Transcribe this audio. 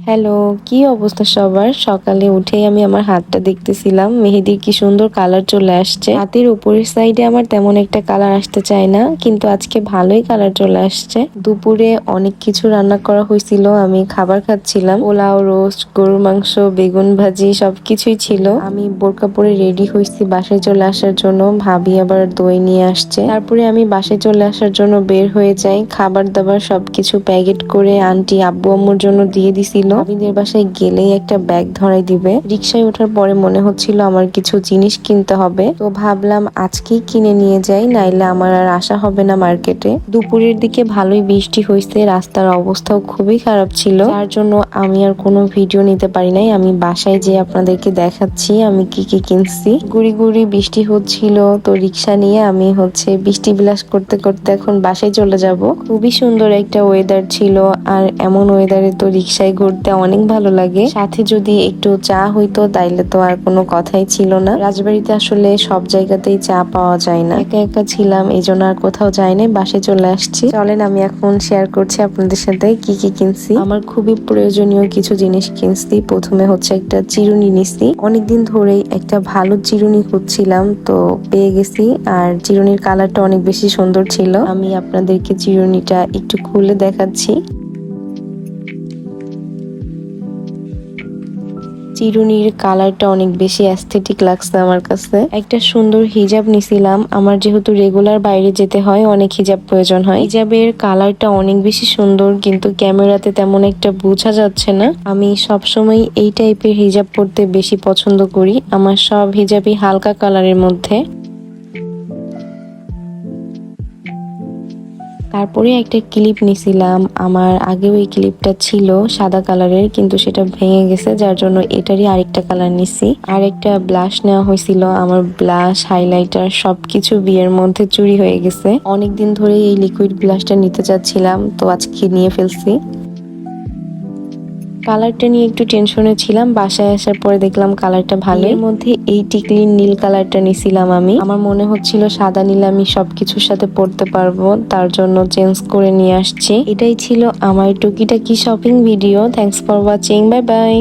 Hello, কি অবস্থা সবার? সকালে উঠেই আমি আমার হাতটা দেখতেছিলাম। মেহেদির কি সুন্দর কালার চলে আসছে। হাতের উপরের সাইডে আমার তেমন একটা কালার আসতে চায় না, কিন্তু আজকে ভালোই কালার চলে আসছে। দুপুরে অনেক কিছু রান্না করা হয়েছিল, আমি খাবার খাচ্ছিলাম। পোলাও, রোস্ট, গরুর মাংস, বেগুন ভাজি সবকিছুই ছিল। আমি বোরকা পরে রেডি হয়েছি বাসায় চলে আসার জন্য। ভাবি আবার দই নিয়ে আসছে। তারপরে আমি বাসায় চলে আসার জন্য বের হয়ে যাই। খাবার দাবার সবকিছু প্যাকেট করে আন্টি আব্বু আম্মুর জন্য দিয়ে দিছিল। ভাবিদের বাসায় গেলেই একটা ব্যাগ ধরাই দিবে। রিক্সায় ওঠার পরে মনে হচ্ছিল আমার কিছু জিনিস কিনতে হবে, তো ভাবলাম আজকেই কিনে নিয়ে যাই, নাইলে আমার আর আসা হবে না মার্কেটে। দুপুরের দিকে ভালোই বৃষ্টি হয়েছে, রাস্তার অবস্থাও খুবই খারাপ ছিল, যার জন্য আমি আর কোনো ভিডিও নিতে পারি নাই। আমি বাসায় যেয়ে আপনাদেরকে দেখাচ্ছি আমি কি কি কিনছি। গুড়ি গুড়ি বৃষ্টি হচ্ছিল, তো রিক্সা নিয়ে আমি বৃষ্টি বিলাস করতে করতে এখন বাসায় চলে যাব। খুবই সুন্দর একটা ওয়েদার ছিল, আর এমন ওয়েদারে তো রিক্সায় ঘুরতে অনেক ভালো লাগে। সাথে যদি একটু চা হইতো তাইলে তো আর কোনো কথাই ছিল না। রাজবাড়িতে আসলে সব জায়গাতেই চা পাওয়া যায় না, একা একা ছিলাম এই জন্য আর কোথাও যাই নাই, বাসে চলে আসছি। চলেন আমি এখন শেয়ার করছি আপনাদের সাথে কি কি কিনছি। আমার খুবই প্রয়োজনীয় কিছু জিনিস কিনছি। প্রথমে একটা চিরুনি নিছি। অনেকদিন ধরেই একটা ভালো চিরুনি খুঁজছিলাম, তো পেয়ে গেছি। আর চিরুনির কালারটা অনেক বেশি সুন্দর ছিল। আমি আপনাদেরকে চিরুনিটা একটু খুলে দেখাচ্ছি। চিরুনির কালারটা অনেক বেশি অ্যাস্থেটিক লাগছে আমার কাছে। একটা সুন্দর হিজাব নিছিলাম। আমার যেহেতু রেগুলার বাইরে যেতে হয়, অনেক হিজাব প্রয়োজন হয়। হিজাবের কালারটা অনেক বেশি সুন্দর, কিন্তু ক্যামেরাতে তেমন একটা বোঝা যাচ্ছে না। আমি সবসময় এই টাইপের হিজাব পরতে বেশি পছন্দ করি। আমার সব হিজাবই হালকা কালারের মধ্যে। তারপরে একটা ক্লিপ নিছিলাম। আমার আগেও এই ক্লিপটা ছিল সাদা কালারের, কিন্তু সেটা ভেঙে গেছে, যার জন্য এটারই আরেকটা কালার নিছি। আর একটা ব্লাশ নেওয়া হয়েছিল। আমার ব্লাশ, হাইলাইটার সবকিছু বিয়ের মধ্যে চুরি হয়ে গেছে। অনেকদিন ধরে এই লিকুইড ব্লাশটা নিতে চাচ্ছিলাম, তো আজকে নিয়ে ফেলছি। কালারটা নিয়ে একটু টেনশনে ছিলাম, বাসায় আসার পরে দেখলাম কালারটা ভালো। এর মধ্যে এই টিকলির নীল কালারটা নিছিলাম আমি। আমার মনে হচ্ছিল সাদা নীল আমি সবকিছুর সাথে পরতে পারবো, তার জন্য চেঞ্জ করে নিয়ে আসছি। এটাই ছিল আমার টুকিটাকি shopping video. Thanks for watching, bye bye.